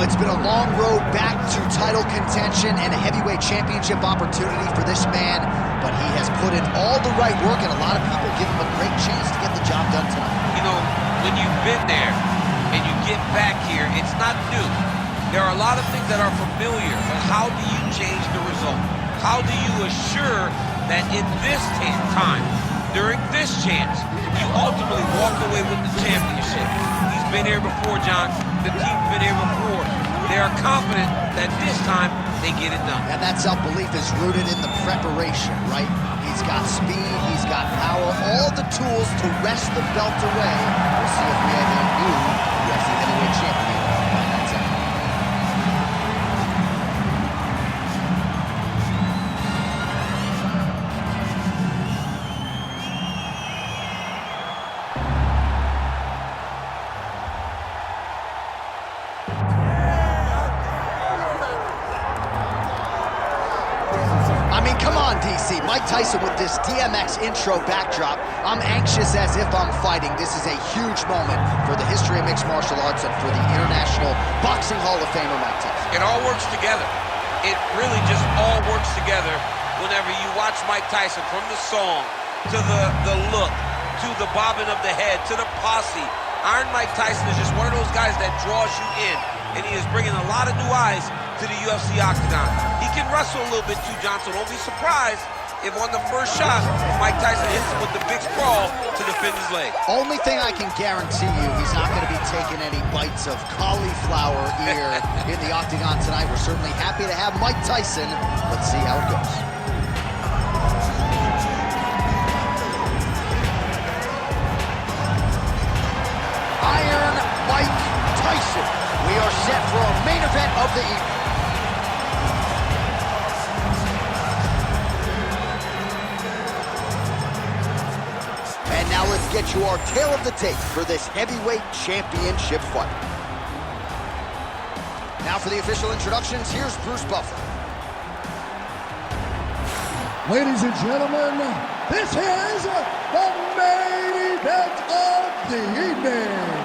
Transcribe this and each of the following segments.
Well, it's been a long road back to title contention and a heavyweight championship opportunity for this man, but he has put in all the right work, and a lot of people give him a great chance to get the job done tonight. You know, when you've been there and you get back here, it's not new. There are a lot of things that are familiar, but how do you change the result? How do you assure that in this time, during this chance, you ultimately walk away with the championship? He's been here before, John. The team's been here before. They are confident that this time they get it done. And that self-belief is rooted in the preparation, right? He's got speed, he's got power, all the tools to wrest the belt away. We'll see if we have a new UFC heavyweight champion by that time. Come on, DC. Mike Tyson with this DMX intro backdrop. I'm anxious as if I'm fighting. This is a huge moment for the history of mixed martial arts and for the International Boxing Hall of Famer Mike Tyson. It all works together. It really just all works together whenever you watch Mike Tyson, from the song to the look, to the bobbing of the head, to the posse. Iron Mike Tyson is just one of those guys that draws you in, and he is bringing a lot of new eyes to the UFC octagon. He can wrestle a little bit too, John, so don't be surprised if on the first shot, Mike Tyson hits him with the big sprawl to defend his leg. Only thing I can guarantee you, he's not going to be taking any bites of cauliflower ear in the octagon tonight. We're certainly happy to have Mike Tyson. Let's see how it goes. Iron Mike Tyson. We are set for a main event of the evening. And now let's get you our tale of the tape for this heavyweight championship fight. Now for the official introductions, here's Bruce Buffer. Ladies and gentlemen, this is the main event of the evening.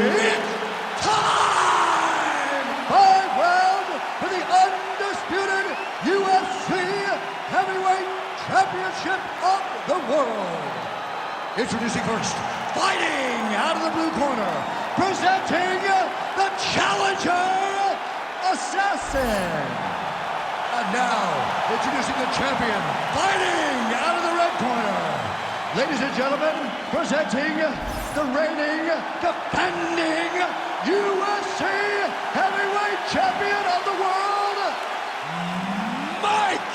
It's time! 5 round for the undisputed UFC Heavyweight Championship of the world. Introducing first, fighting out of the blue corner, presenting the challenger, Assassin. And now, introducing the champion, fighting out of the red corner. Ladies and gentlemen, presenting the reigning, defending UFC Heavyweight Champion of the world, Mike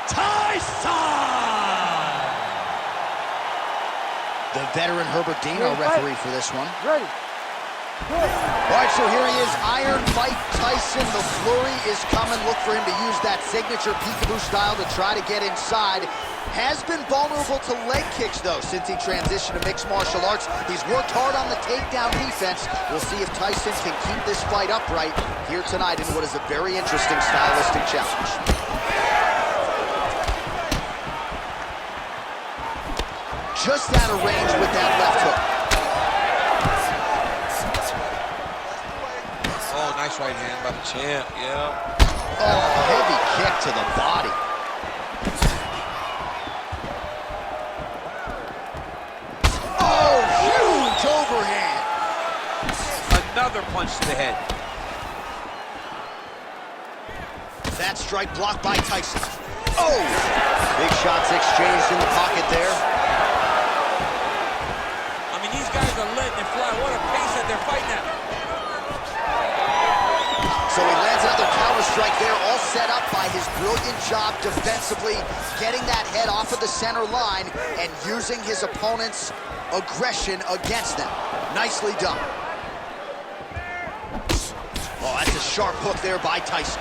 Tyson! The veteran Herbert Dean, our referee for this one. Ready. All right, so here he is, Iron Mike Tyson. The flurry is coming. Look for him to use that signature peekaboo style to try to get inside. Has been vulnerable to leg kicks, though, since he transitioned to mixed martial arts. He's worked hard on the takedown defense. We'll see if Tyson can keep this fight upright here tonight in what is a very interesting stylistic challenge. Just out of range with that left hook. Oh, nice right hand by the champ, yeah. Oh, heavy kick to the body. Oh, huge overhand. Another punch to the head. That strike blocked by Tyson. Oh! Big shots exchanged in the pocket there. I mean, these guys are letting it fly. What a pace that they're fighting at. So he lands another counter strike there, all set up by his brilliant job defensively, getting that head off of the center line and using his opponent's aggression against them. Nicely done. Oh, that's a sharp hook there by Tyson.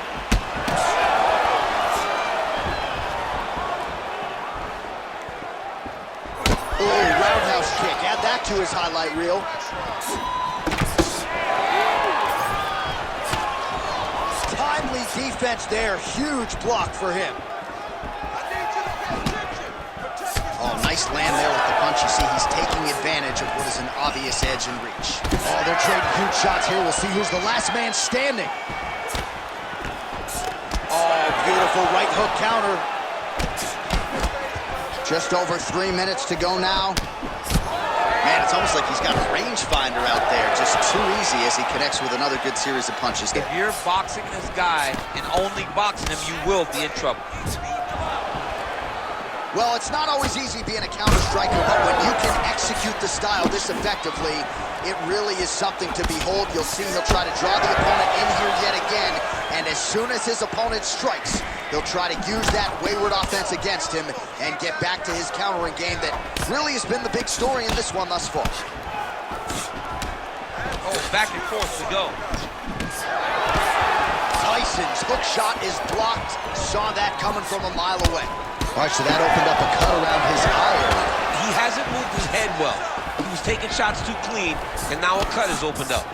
Oh, roundhouse kick. Add that to his highlight reel. Timely defense there. Huge block for him. Oh, nice Nice land there with the punch. You see he's taking advantage of what is an obvious edge and reach. Oh, they're trading huge shots here. We'll see who's the last man standing. Oh, beautiful right hook counter. Just over 3 minutes to go now. Man, it's almost like he's got a rangefinder out there. Just too easy as he connects with another good series of punches there. If you're boxing this guy and only boxing him, you will be in trouble. Well, it's not always easy being a counter striker, but when you can execute the style this effectively, it really is something to behold. You'll see he'll try to draw the opponent in here yet again, and as soon as his opponent strikes, he'll try to use that wayward offense against him and get back to his countering game that really has been the big story in this one thus far. Oh, back and forth we go. Tyson's hook shot is blocked. Saw that coming from a mile away. All right, so that opened up a cut around his eye. He hasn't moved his head well. He was taking shots too clean, and now a cut is opened up.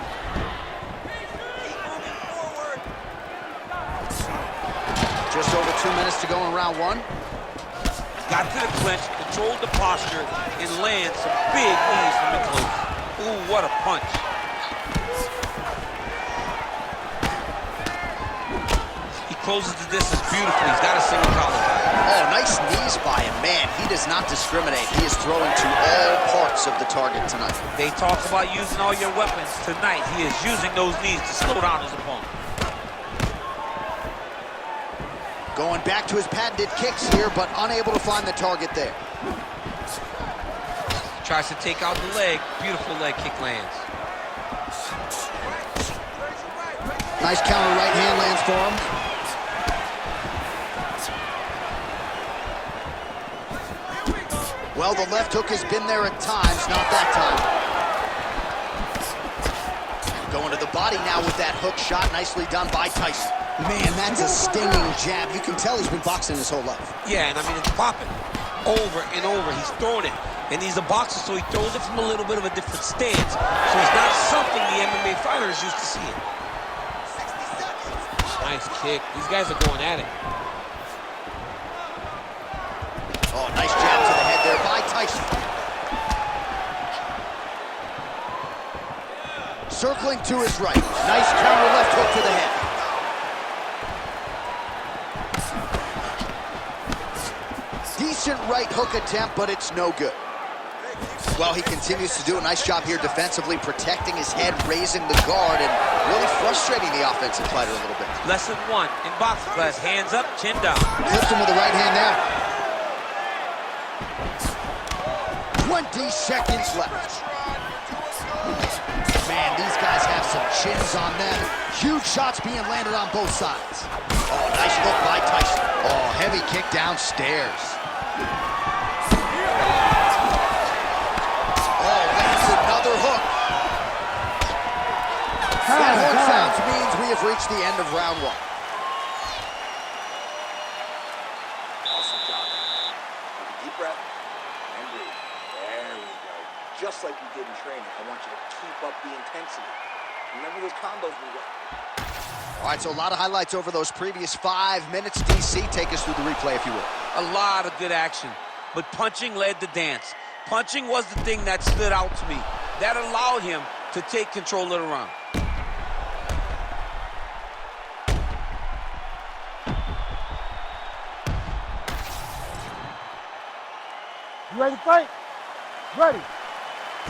Just over 2 minutes to go in round one. Got to the clinch, controlled the posture, and landed some big knees from the close. Ooh, what a punch. He closes the distance beautifully. He's got a single collar tie. Oh, nice knees by him. Man, he does not discriminate. He is throwing to all parts of the target tonight. They talk about using all your weapons. Tonight, he is using those knees to slow down his opponent. Going back to his patented kicks here, but unable to find the target there. Tries to take out the leg. Beautiful leg kick lands. Nice counter right hand lands for him. Well, the left hook has been there at times, not that time. Going to the body now with that hook shot. Nicely done by Tyson. Man, that's a stinging jab. You can tell he's been boxing his whole life. Yeah, and I mean, it's popping over and over. He's throwing it, and he's a boxer, so he throws it from a little bit of a different stance. So it's not something the MMA fighter is used to seeing. Nice kick. These guys are going at it. Oh, nice jab to the head there by Tyson. Circling to his right. Nice counter left hook to the head. Decent right hook attempt, but it's no good. Well, he continues to do a nice job here defensively, protecting his head, raising the guard, and really frustrating the offensive fighter a little bit. Lesson one in boxing class, hands up, chin down. Clipped him with the right hand there. 20 seconds left. Man, these guys have some chins on them. Huge shots being landed on both sides. Oh, nice look by Tyson. Oh, heavy kick downstairs. Oh, lands another hook. That horn sounds means we have reached the end of round one. Awesome job. Take a deep breath and breathe. There we go. Just like you did in training, I want you to keep up the intensity. Remember those combos we got. All right, so a lot of highlights over those previous 5 minutes. DC, take us through the replay, if you will. A lot of good action, but punching led the dance. Punching was the thing that stood out to me. That allowed him to take control of the round. You ready to fight? Ready.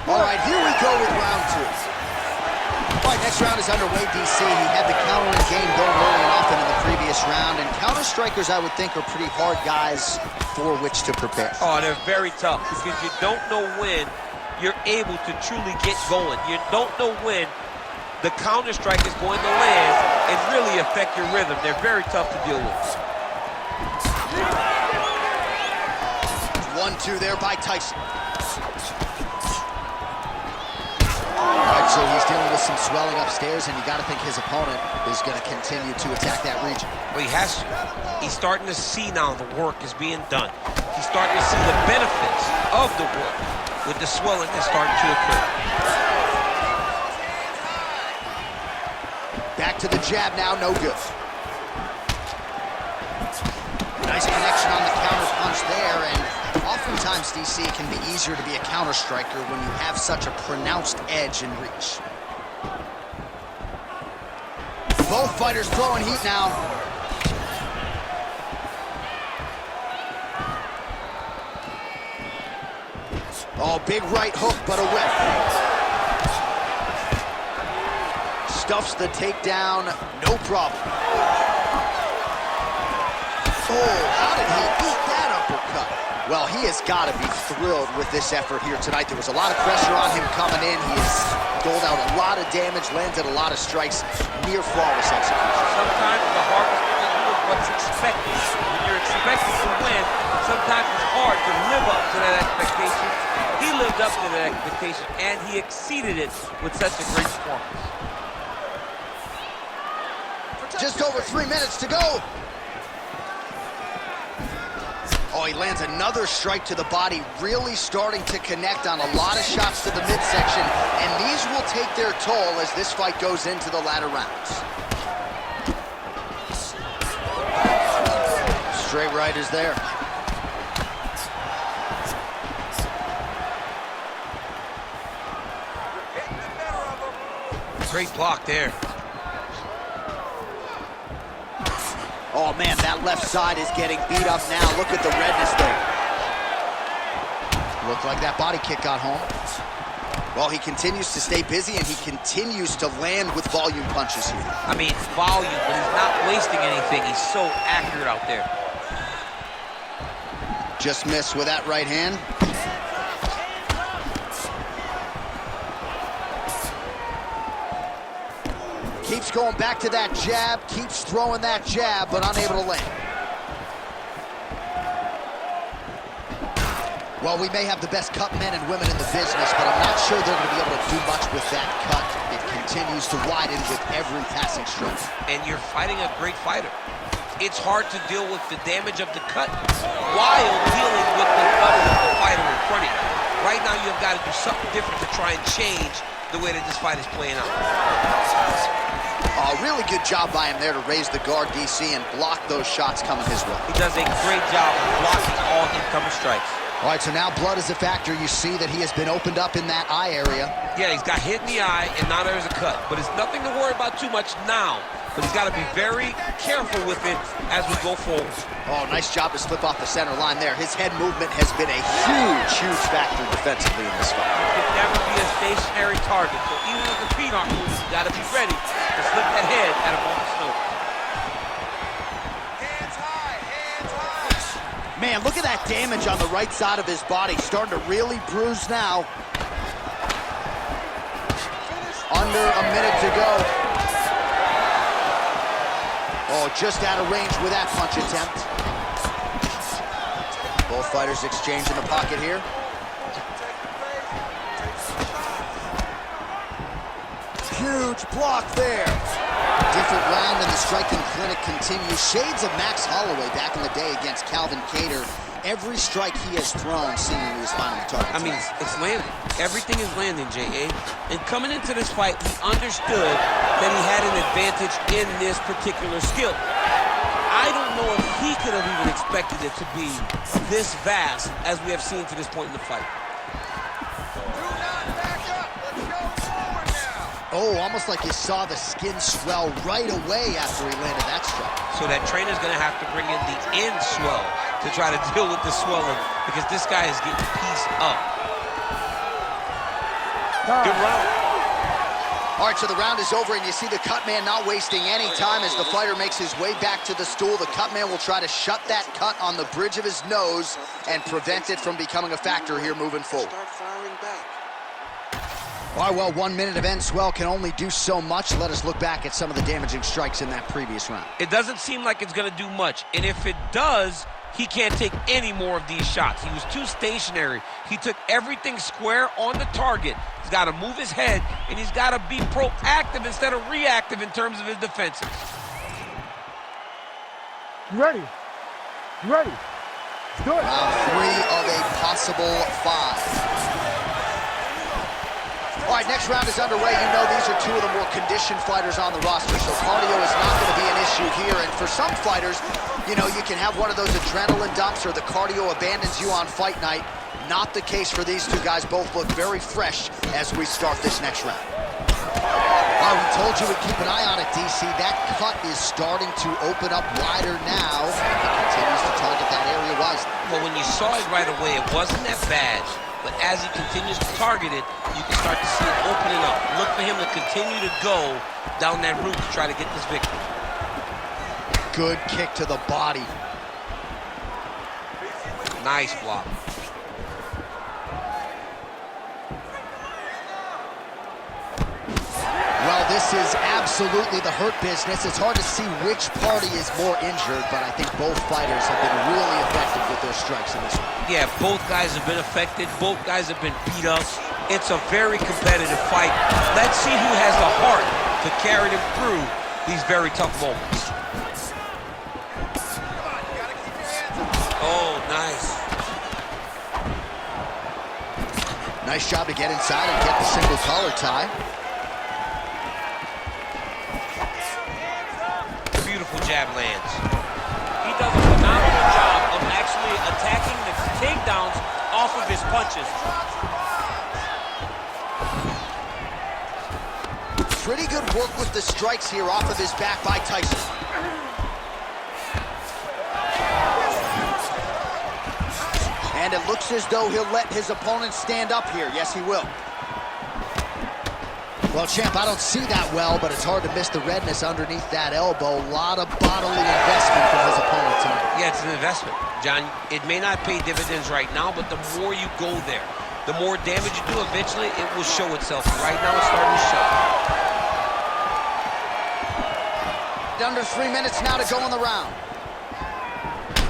All right, here we go with round two. All right, next round is underway, DC. He had the countering game going early and often in the previous round, and counter-strikers, I would think, are pretty hard guys for which to prepare. Oh, they're very tough because you don't know when you're able to truly get going. You don't know when the counter-strike is going to land and really affect your rhythm. They're very tough to deal with. 1-2 there by Tyson. All right, so he's dealing with some swelling upstairs, and you got to think his opponent is going to continue to attack that region. Well, he has to. He's starting to see now the work is being done. He's starting to see the benefits of the work with the swelling that's starting to occur. Back to the jab now, no good. Nice connection on the counter punch there, and Oftentimes, DC, it can be easier to be a counter-striker when you have such a pronounced edge and reach. Both fighters throwing heat now. Oh, big right hook, but a whiff. Stuffs the takedown, no problem. Oh, how did he beat that uppercut? Well, he has got to be thrilled with this effort here tonight. There was a lot of pressure on him coming in. He has doled out a lot of damage, landed a lot of strikes, near flawless execution. Sometimes the hardest thing to do is what's expected. When you're expected to win, sometimes it's hard to live up to that expectation. He lived up to that expectation, and he exceeded it with such a great performance. Just over 3 minutes to go. Oh, he lands another strike to the body, really starting to connect on a lot of shots to the midsection, and these will take their toll as this fight goes into the latter rounds. Straight right is there. Great block there. Oh, man, that left side is getting beat up now. Look at the redness there. Looked like that body kick got home. Well, he continues to stay busy, and he continues to land with volume punches here. I mean, volume, but he's not wasting anything. He's so accurate out there. Just missed with that right hand. Keeps going back to that jab, keeps throwing that jab, but unable to land. Well, we may have the best cut men and women in the business, but I'm not sure they're going to be able to do much with that cut. It continues to widen with every passing stroke. And you're fighting a great fighter. It's hard to deal with the damage of the cut while dealing with the level of the fighter in front of you. Right now, you've got to do something different to try and change the way that this fight is playing out. A really good job by him there to raise the guard, DC, and block those shots coming his way. He does a great job of blocking all incoming strikes. All right, so now blood is a factor. You see that he has been opened up in that eye area. Yeah, he's got hit in the eye, and now there's a cut. But it's nothing to worry about too much now. But he's got to be very careful with it as we go forward. Oh, nice job to slip off the center line there. His head movement has been a huge, huge factor defensively in this fight. He can never be a stationary target. So even if the feet aren't moving, you got to be ready to slip that head at a moment's notice. Hands high, hands high. Man, look at that damage on the right side of his body. Starting to really bruise now. Under a minute to go. Oh, just out of range with that punch attempt. Both fighters exchange in the pocket here. Huge block there. Different round and the striking clinic continues. Shades of Max Holloway back in the day against Calvin Kattar. Every strike he has thrown seemingly is finding the target. I mean, it's landing. Everything is landing, J.A. And coming into this fight, he understood that he had an advantage in this particular skill. I don't know if he could have even expected it to be this vast as we have seen to this point in the fight. Oh, almost like you saw the skin swell right away after he landed that strike. So that trainer's going to have to bring in the end swell to try to deal with the swelling because this guy is getting pieced up. Good round. All right, so the round is over, and you see the cut man not wasting any time as the fighter makes his way back to the stool. The cut man will try to shut that cut on the bridge of his nose and prevent it from becoming a factor here moving forward. Start firing back. All right, well, 1 minute of end swell can only do so much. Let us look back at some of the damaging strikes in that previous round. It doesn't seem like it's going to do much, and if it does, he can't take any more of these shots. He was too stationary. He took everything square on the target. He's got to move his head, and he's got to be proactive instead of reactive in terms of his defenses. You ready? You ready? Let's do it. Round 3 of a possible 5. All right, next round is underway. You know these are two of the more conditioned fighters on the roster, so cardio is not going to be an issue here. And for some fighters, you know, you can have one of those adrenaline dumps or the cardio abandons you on fight night. Not the case for these two guys. Both look very fresh as we start this next round. Oh, we told you we'd keep an eye on it, DC. That cut is starting to open up wider now. He continues to target that area wisely. Well, when you saw it right away, it wasn't that bad. But as he continues to target it, you can start to see it opening up. Look for him to continue to go down that route to try to get this victory. Good kick to the body. Nice block. Well, this is absolutely the hurt business. It's hard to see which party is more injured, but I think both fighters have been really effective with their strikes in this one. Yeah, both guys have been affected. Both guys have been beat up. It's a very competitive fight. Let's see who has the heart to carry them through these very tough moments. Oh, nice. Nice job to get inside and get the single collar tie. Beautiful jab lands. He does a phenomenal job of actually attacking the takedowns off of his punches. Pretty good work with the strikes here off of his back by Tyson. And it looks as though he'll let his opponent stand up here. Yes, he will. Well, champ, I don't see that well, but it's hard to miss the redness underneath that elbow. A lot of bodily investment from his opponent tonight. Yeah, it's an investment, John. It may not pay dividends right now, but the more you go there, the more damage you do, eventually it will show itself. Right now it's starting to show. Under 3 minutes now to go in the round.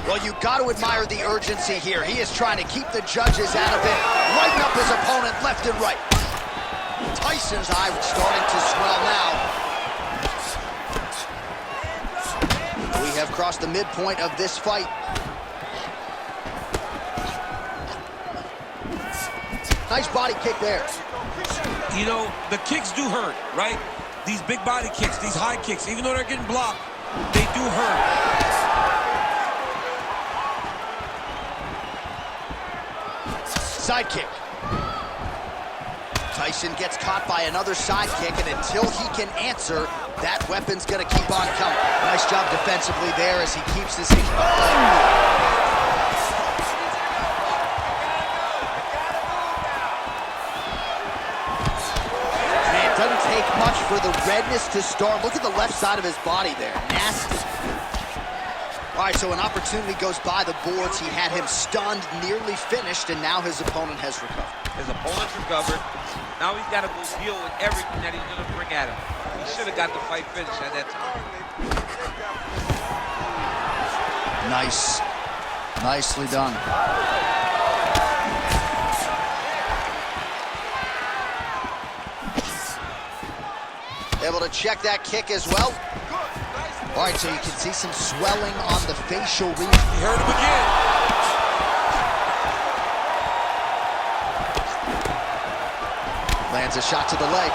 Well, you got to admire the urgency here. He is trying to keep the judges out of it, lighten up his opponent left and right. Tyson's eye starting to swell now. We have crossed the midpoint of this fight. Nice body kick there. You know, the kicks do hurt, right? These big body kicks, these high kicks, even though they're getting blocked, they do hurt. Side kick. Tyson gets caught by another side kick, and until he can answer, that weapon's gonna keep on coming. Nice job defensively there as he keeps this. Man, it doesn't take much for the redness to start. Look at the left side of his body there. Nasty. All right, so an opportunity goes by the boards. He had him stunned, nearly finished, and now his opponent has recovered. His opponent's recovered. Now he's got to go deal with everything that he's going to bring at him. He should have got the fight finished at that time. Nice. Nicely done. Able to check that kick as well. All right, so you can see some swelling on the facial region. He hurt him again. Lands a shot to the leg.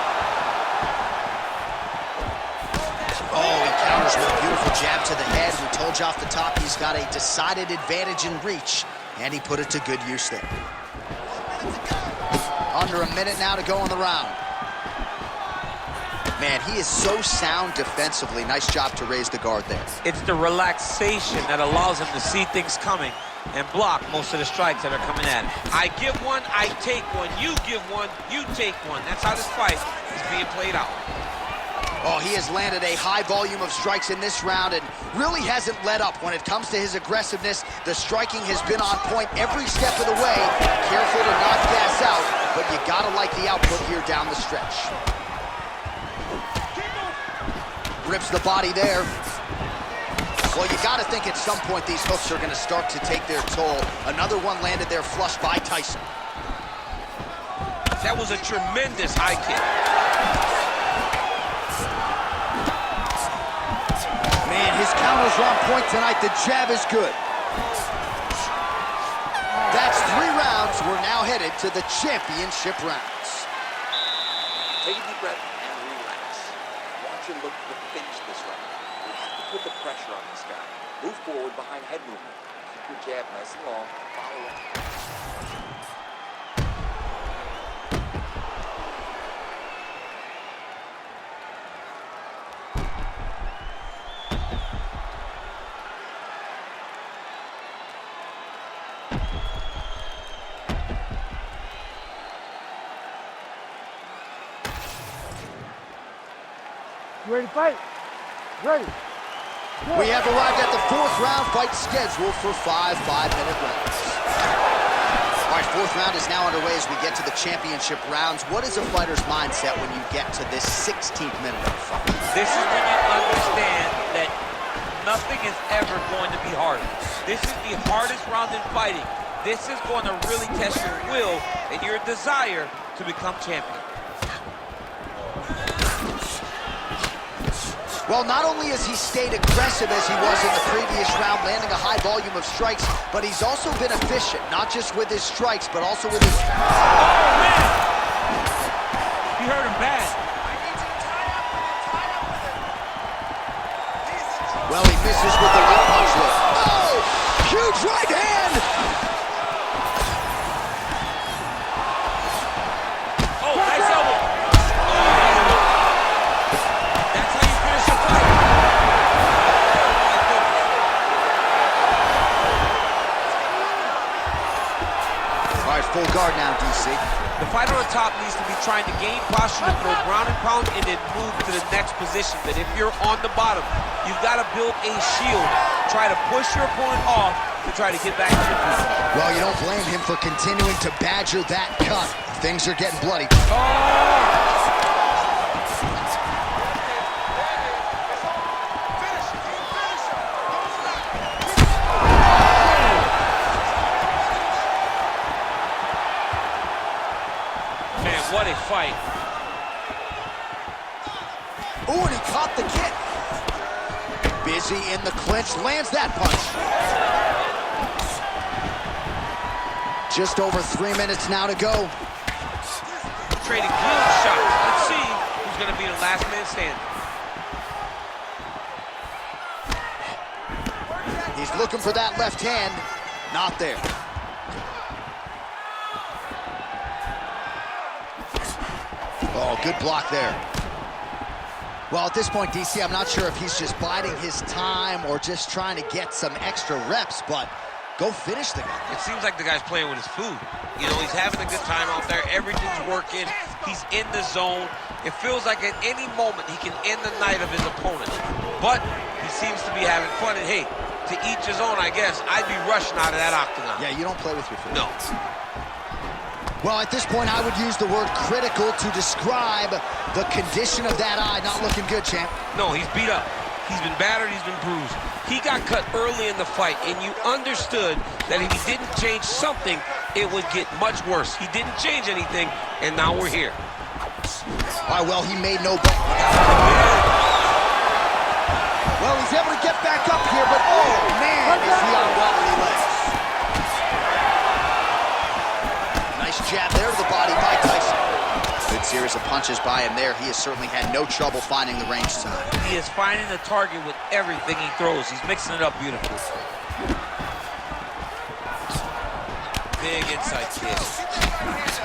Oh, he counters with a beautiful jab to the head. We told you off the top he's got a decided advantage in reach, and he put it to good use there. Under a minute now to go in the round. Man, he is so sound defensively. Nice job to raise the guard there. It's the relaxation that allows him to see things coming and block most of the strikes that are coming at him. I give one, I take one. You give one, you take one. That's how this fight is being played out. Oh, he has landed a high volume of strikes in this round and really hasn't let up. When it comes to his aggressiveness, the striking has been on point every step of the way. Careful to not gas out, but you gotta like the output here down the stretch. Rips the body there. Well, you got to think at some point these hooks are going to start to take their toll. Another one landed there flush by Tyson. That was a tremendous high kick. Man, his counters are on point tonight. The jab is good. That's 3 rounds. We're now headed to the championship rounds. Take a deep breath and relax. I want you to look to finish this round. You have to put the pressure on this guy. Move forward behind head movement. Keep your jab nice and long. Follow up. You ready to fight? Ready. We have arrived at the fourth round fight scheduled for 5 5-minute rounds. All right, fourth round is now underway as we get to the championship rounds. What is a fighter's mindset when you get to this 16th minute of the fight? This is when you understand that nothing is ever going to be hard. This is the hardest round in fighting. This is going to really test your will and your desire to become champion. Well, not only has he stayed aggressive as he was in the previous round, landing a high volume of strikes, but he's also been efficient, not just with his strikes, but also with his... Oh, man! He hurt him bad. Well, he misses with the right punch there. Oh! Huge right hand! Oh, nice elbow. That's how you finish a fight. All right, full guard now, DC. The fighter on top needs to be trying to gain posture to throw ground and pound and then move to the next position. But if you're on the bottom, you've got to build a shield. Try to push your opponent off to try to get back to your feet. Well, you don't blame him for continuing to badger that cut. Things are getting bloody. Man, what a fight. Ooh, and he caught the kick. Busy in the clinch, lands that punch. Just over 3 minutes now to go. Trading huge shots. Let's see who's going to be the last man standing. He's looking for that left hand. Not there. Oh, good block there. Well, at this point, DC, I'm not sure if he's just biding his time or just trying to get some extra reps, but go finish the guy. It seems like the guy's playing with his food. You know, he's having a good time out there. Everything's working. He's in the zone. It feels like at any moment he can end the night of his opponent. But he seems to be having fun. And hey, to each his own, I guess. I'd be rushing out of that octagon. Yeah, you don't play with your food. No. Well, at this point, I would use the word critical to describe the condition of that eye. Not looking good, champ. No, he's beat up. He's been battered, he's been bruised. He got cut early in the fight, and you understood that if he didn't change something, it would get much worse. He didn't change anything, and now we're here. All right, well, he made no... Well, he's able to get back up here, but oh, man, is he on wobbly legs. Nice jab there to the body by Tyson. Good series of punches by him there. He has certainly had no trouble finding the range tonight. He is finding the target with everything he throws. He's mixing it up beautifully. Big inside kick.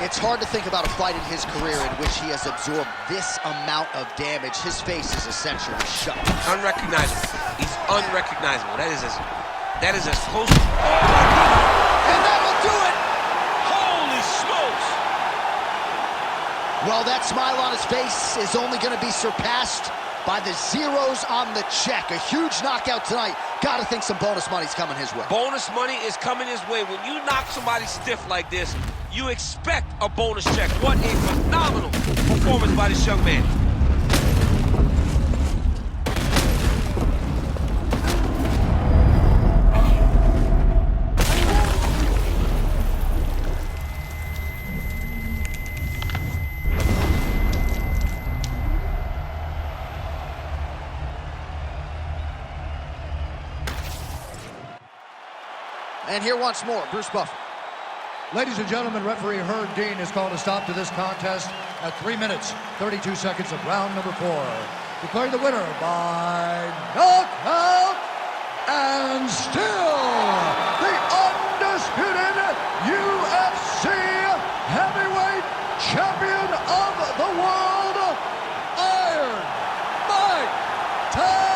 It's hard to think about a fight in his career in which he has absorbed this amount of damage. His face is essentially shut. Unrecognizable. He's unrecognizable. That is as close to... And that'll do it! Holy smokes! Well, that smile on his face is only going to be surpassed by the zeros on the check. A huge knockout tonight. Got to think some bonus money's coming his way. Bonus money is coming his way. When you knock somebody stiff like this, you expect a bonus check. What a phenomenal performance by this young man. And here once more, Bruce Buffer. Ladies and gentlemen, referee Herb Dean has called a stop to this contest at 3 minutes, 32 seconds of round number 4. Declaring the winner by knockout and still the undisputed UFC heavyweight champion of the world, Iron Mike Tyson.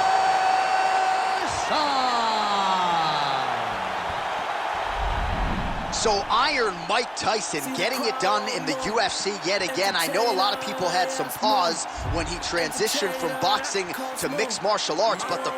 So Iron Mike Tyson getting it done in the UFC yet again. I know a lot of people had some pause when he transitioned from boxing to mixed martial arts, but the